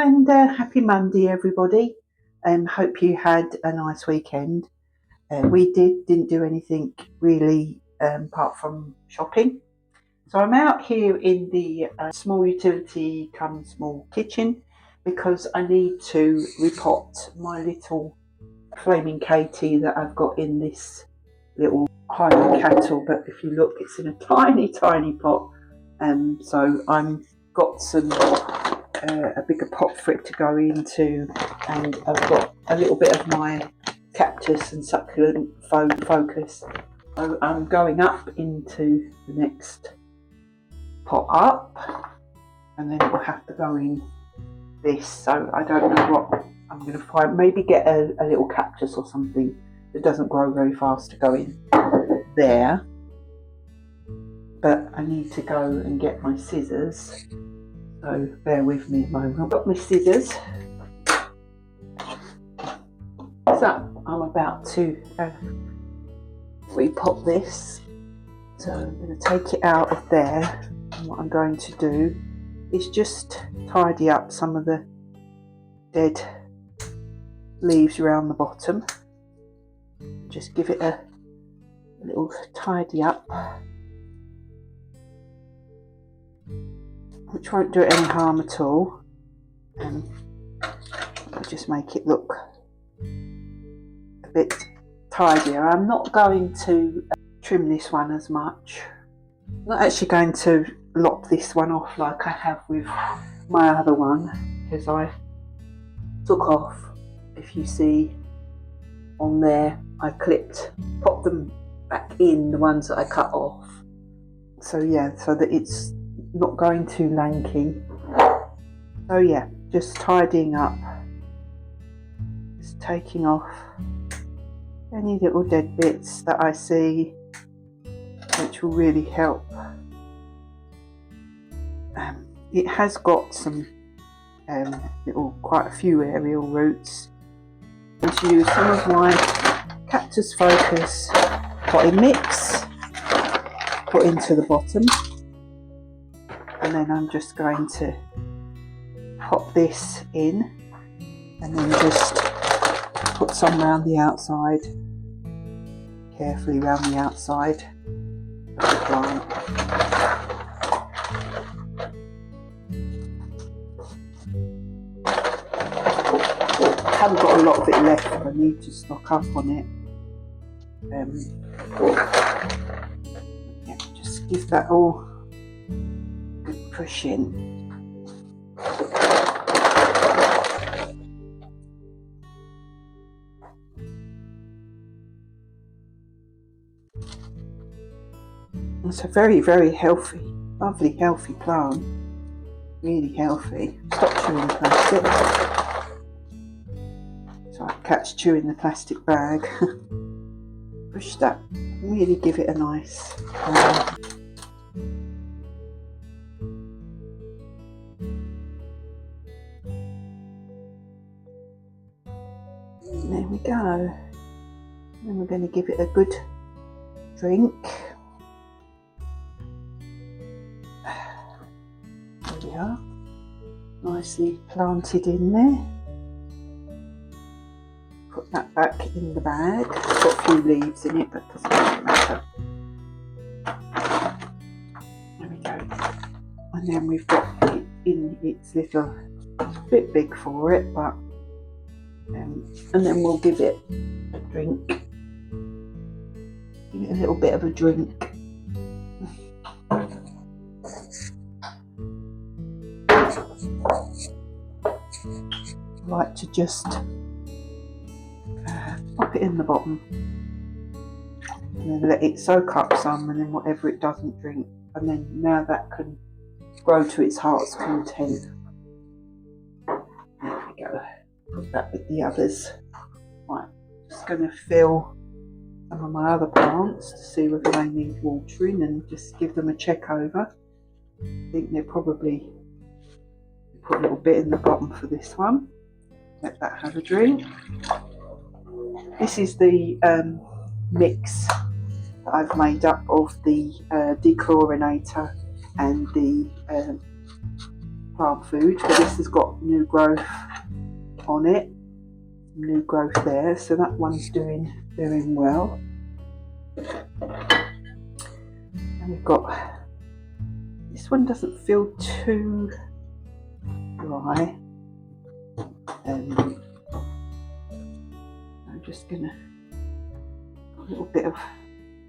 and happy Monday, everybody. Hope you had a nice weekend. We didn't do anything really apart from shopping. So I'm out here in the small utility come small kitchen because I need to repot my little flaming Katie that I've got in this little Highland cattle. But if you look, it's in a tiny pot. So I'm got some a bigger pot for it to go into, and I've got a little bit of my cactus and succulent focus. So I'm going up into the next pot up, and then it will have to go in this. So I don't know what I'm going to find. Maybe get a little cactus or something that doesn't grow very fast to go in there. But I need to go and get my scissors. So bear with me a moment. I've got my scissors. So I'm about to repot this. So I'm going to take it out of there. And what I'm going to do is just tidy up some of the dead leaves around the bottom. Just give it a little tidy up, which won't do it any harm at all. I'll just make it look a bit tidier. I'm not going to trim this one as much. I'm not actually going to lop this one off like I have with my other one, because I took off, if you see on there, I popped them back in, the ones that I cut off. So yeah, so that it's not going too lanky. So yeah, just tidying up, just taking off any little dead bits that I see, which will really help. It has got some quite a few aerial roots. I'm going to use some of my cactus focus potting mix, put into the bottom. And then I'm just going to pop this in, and then just put some around the outside, carefully around the outside of the plant. I haven't got a lot of it left, I need to stock up on it. Yeah, just give that all push in. It's a very, very healthy, lovely, healthy plant. Really healthy. Stop chewing plastic. So I catch chewing the plastic bag. Push that. Really give it a nice. There we go. Then we're going to give it a good drink. There we are. Nicely planted in there. Put that back in the bag. It's got a few leaves in it, but it doesn't matter. There we go. And then we've got it in its little, bit big for it, but and then we'll give it a drink. Give it a little bit of a drink. I like to just pop it in the bottom and then let it soak up some, and then whatever it doesn't drink, and then now that can grow to its heart's content. There we go. Put that with the others. Right, just going to fill some of my other plants to see whether they need watering, and just give them a check over. I think they're probably put a little bit in the bottom for this one. Let that have a drink. This is the mix that I've made up of the dechlorinator and the farm food, but this has got new growth on it, new growth there, so that one's doing well. And we've got, this one doesn't feel too dry. I'm just gonna put a little bit of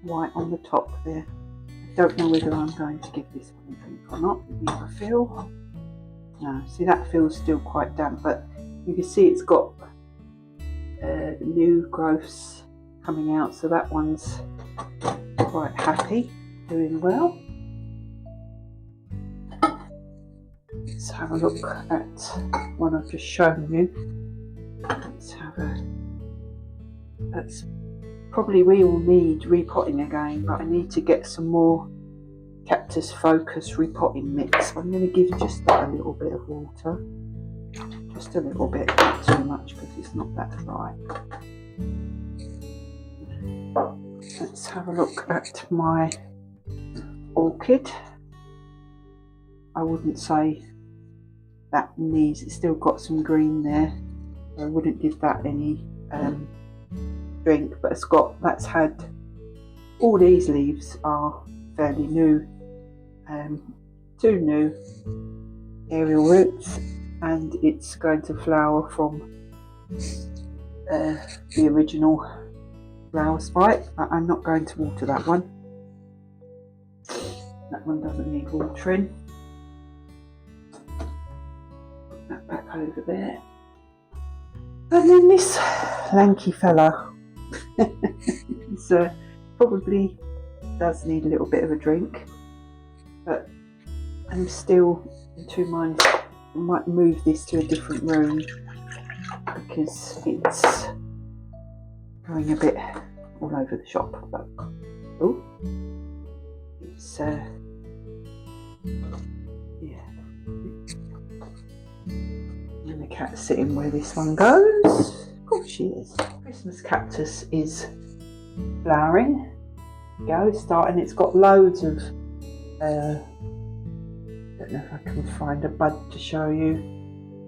white on the top there. I don't know whether I'm going to give this one a drink or not. Let me have a feel. No, see, that feels still quite damp, but you can see it's got new growths coming out, so that one's quite happy, doing well. Let's have a look at one I've just shown you. Let's have a, that's probably, we will need repotting again, but I need to get some more Cactus Focus repotting mix. I'm going to give just a little bit of water, just a little bit, not too much because it's not that dry. Let's have a look at my orchid. I wouldn't say that needs, it's still got some green there. I wouldn't give that any drink, but it's got, that's had, all these leaves are fairly new, 2 new aerial roots, and it's going to flower from the original flower spike. I'm not going to water that one. That one doesn't need watering. Put that back over there. And then this lanky fella, it's, probably does need a little bit of a drink, but I'm still in 2 minds. I might move this to a different room because it's going a bit all over the shop. But oh, it's yeah. And the cat's sitting where this one goes. Of course she is. Christmas cactus is flowering. Go starting. It's got loads of. Don't know if I can find a bud to show you.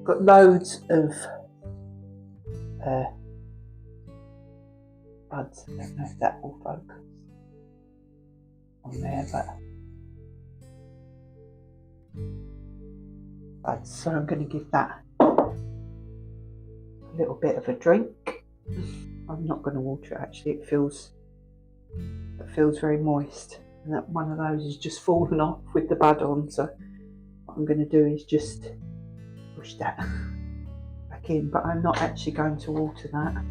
Got loads of buds. I don't know if that will focus on there, but buds. So I'm going to give that a little bit of a drink. I'm not going to water it actually. It feels very moist, and that one of those has just fallen off with the bud on. So what I'm going to do is just push that back in, but I'm not actually going to water that.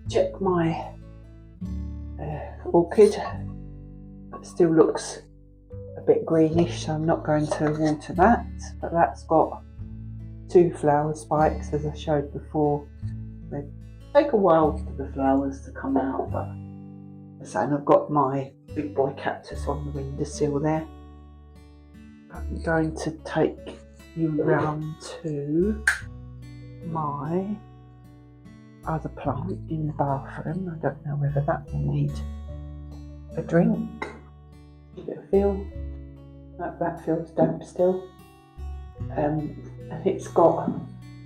Check my orchid. It still looks a bit greenish, so I'm not going to water that, but that's got 2 flower spikes, as I showed before. They take a while for the flowers to come out, but and I've got my big boy cactus on the windowsill there. I'm going to take you round to my other plant in the bathroom. I don't know whether that will need a drink. Give it a feel. That feels damp still. And it's got,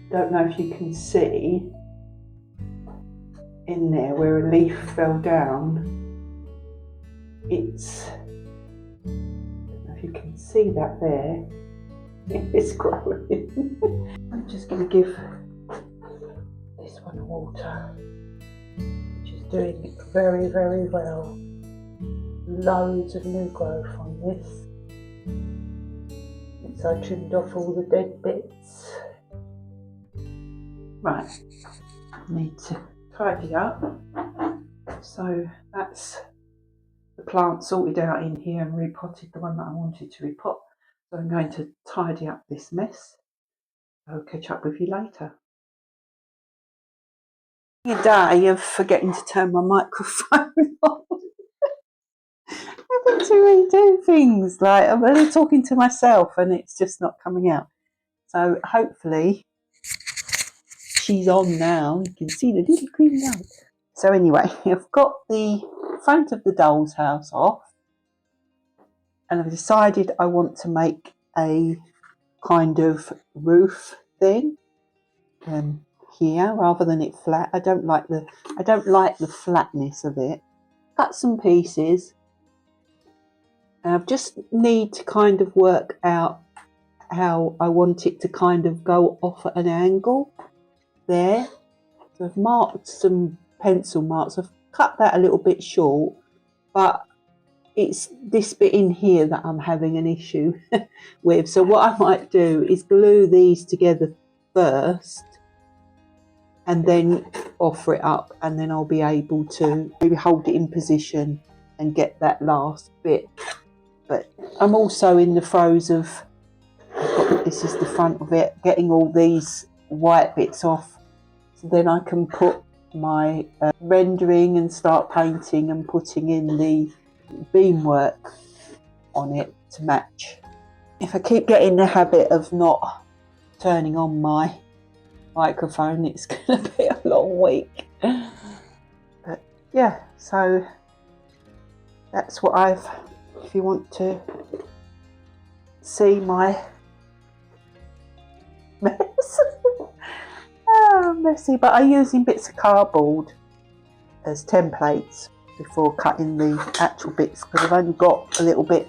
don't know if you can see in there where a leaf fell down. It's, I don't know if you can see that there. It's growing. I'm just going to give this one water, which is doing it very, very well. Loads of new growth on this. So I trimmed off all the dead bits. Right, I need to tidy up. So that's the plant sorted out in here and repotted the one that I wanted to repot. So I'm going to tidy up this mess. I'll catch up with you later. A day of forgetting to turn my microphone on. Having to redo things, like I'm only talking to myself and it's just not coming out. So hopefully she's on now. You can see the little green light. So anyway, I've got the front of the doll's house off, and I've decided I want to make a kind of roof thing here, rather than it flat. I don't like the flatness of it. Cut some pieces. And I just need to kind of work out how I want it to kind of go off at an angle there. So I've marked some pencil marks. I've cut that a little bit short, but it's this bit in here that I'm having an issue with. So what I might do is glue these together first and then offer it up, and then I'll be able to maybe hold it in position and get that last bit. But I'm also in the throes of, this is the front of it, getting all these white bits off, so then I can put my rendering and start painting and putting in the beam work on it to match. If I keep getting the habit of not turning on my microphone, it's going to be a long week. But yeah, so that's what I've, if you want to see my mess. Messy, but I'm using bits of cardboard as templates before cutting the actual bits, because I've only got a little bit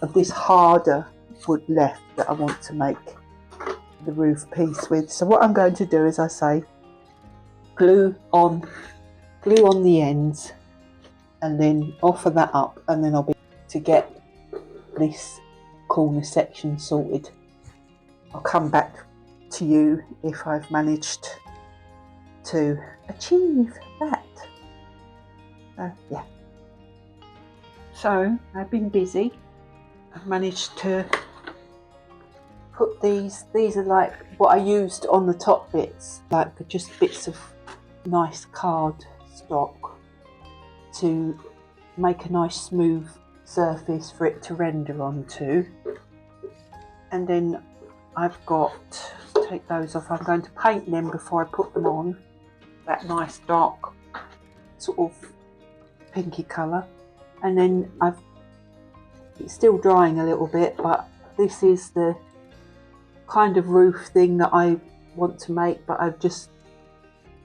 of this harder wood left that I want to make the roof piece with. So what I'm going to do is, I say, glue on the ends and then offer that up, and then I'll be able to get this corner section sorted. I'll come back to you if I've managed to achieve that. Yeah. So I've been busy. I've managed to put these are like what I used on the top bits, like just bits of nice card stock to make a nice smooth surface for it to render onto. And then I've got, take those off, I'm going to paint them before I put them on, that nice dark sort of pinky colour. And then it's still drying a little bit, but this is the kind of roof thing that I want to make. But I've just,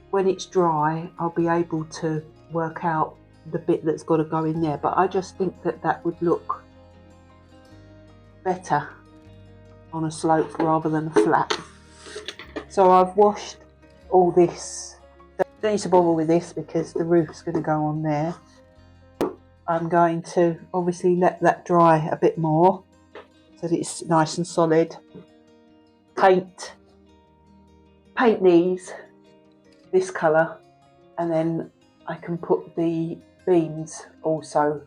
when it's dry, I'll be able to work out the bit that's got to go in there. But I just think that would look better on a slope rather than a flat. So I've washed all this. Don't need to bother with this because the roof's going to go on there. I'm going to obviously let that dry a bit more so that it's nice and solid. Paint these this colour, and then I can put the beams also,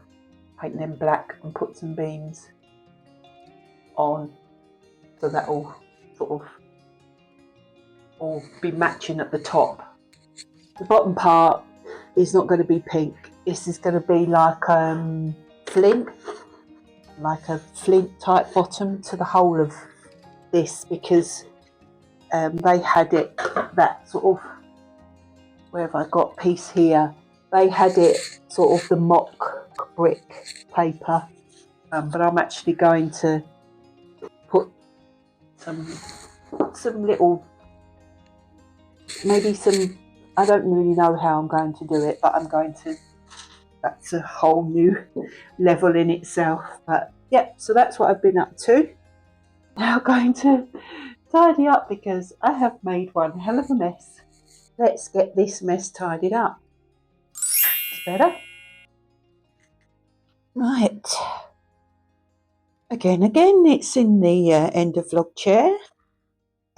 paint them black and put some beams on, so that will sort of all be matching at the top. The bottom part is not going to be pink. This is going to be like flint, like a flint type bottom to the whole of this, because they had it, that sort of, where have I got piece here, they had it sort of the mock brick paper, but I'm actually going to put some little, maybe some, I don't really know how I'm going to do it, but I'm going to, that's a whole new level in itself. But yeah, so that's what I've been up to. Now I'm going to tidy up because I have made one hell of a mess. Let's get this mess tidied up. It's better. Right. Again, it's in the end of vlog chair.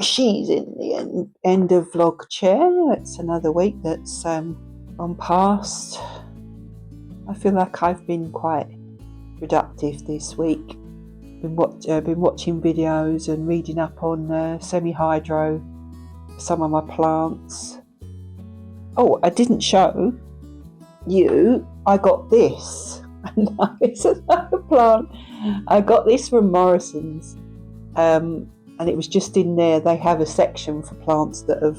She's in the end of vlog chair. It's another week that's gone past. I feel like I've been quite productive this week. Been watching videos and reading up on semi-hydro for some of my plants. Oh, I didn't show you, I got this. It's another plant. I got this from Morrison's, and it was just in there. They have a section for plants that have,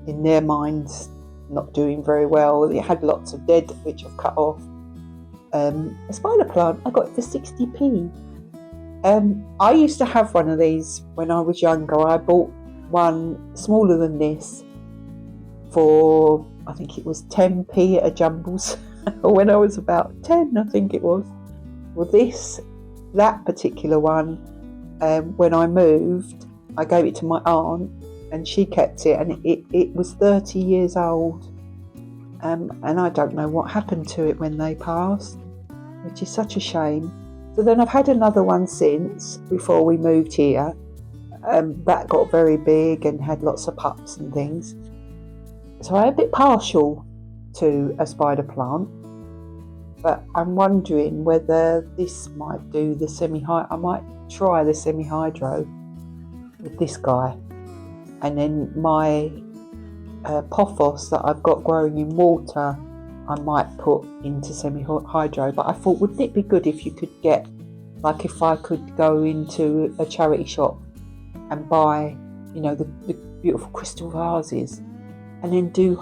in their minds, not doing very well. It had lots of dead, which I've cut off. A spider plant, I got it for 60p. I used to have one of these when I was younger. I bought one smaller than this for, I think it was 10p at a Jumbles when I was about 10, I think it was. Well, that particular one, when I moved, I gave it to my aunt and she kept it, and it was 30 years old. And I don't know what happened to it when they passed, which is such a shame. So then I've had another one since, before we moved here. That got very big and had lots of pups and things. So I'm a bit partial to a spider plant, but I'm wondering whether this might do the I might try the semi-hydro with this guy. And then my pothos that I've got growing in water, I might put into semi-hydro. But I thought, wouldn't it be good if you could get, like if I could go into a charity shop and buy, the beautiful crystal vases, and then do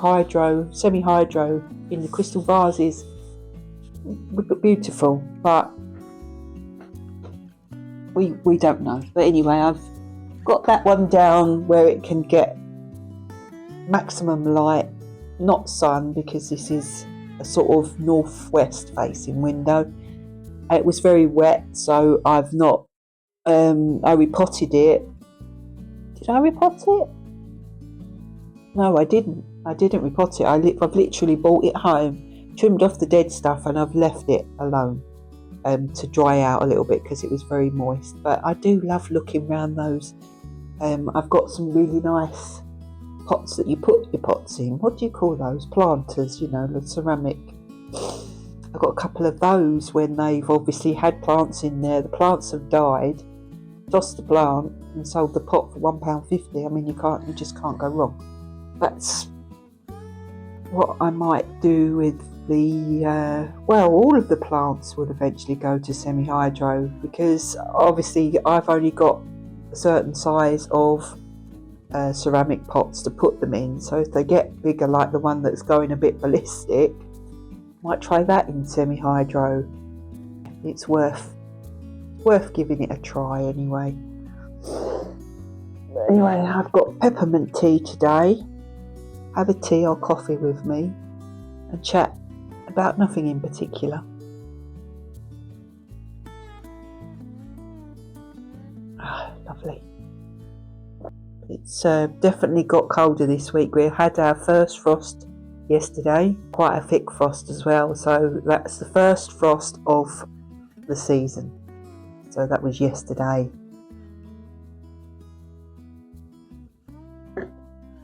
semi-hydro in the crystal vases. Would be beautiful, but we don't know. But anyway, I've got that one down where it can get maximum light, not sun, because this is a sort of northwest facing window. It was very wet, so I've not I repotted it. Did I repot it? No, I didn't repot it. I've literally brought it home, trimmed off the dead stuff, and I've left it alone to dry out a little bit because it was very moist. But I do love looking around those. I've got some really nice pots that you put your pots in. What do you call those? Planters, the ceramic. I've got a couple of those when they've obviously had plants in there. The plants have died. Tossed the plant and sold the pot for £1.50. I mean, you just can't go wrong. That's what I might do with all of the plants will eventually go to semi-hydro, because obviously I've only got a certain size of ceramic pots to put them in. So if they get bigger, like the one that's going a bit ballistic, might try that in semi-hydro. It's worth giving it a try anyway. Anyway, I've got peppermint tea today. Have a tea or coffee with me and chat about nothing in particular. Lovely. It's definitely got colder this week. We had our first frost yesterday, quite a thick frost as well. So that's the first frost of the season. So that was yesterday.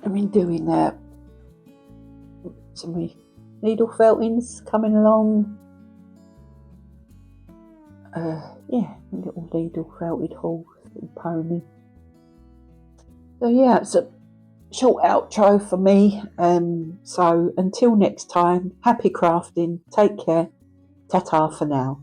I've been doing some needle feltings coming along. Little needle felted horse, little pony. So yeah, it's a short outro for me. So until next time, happy crafting, take care, ta-ta for now.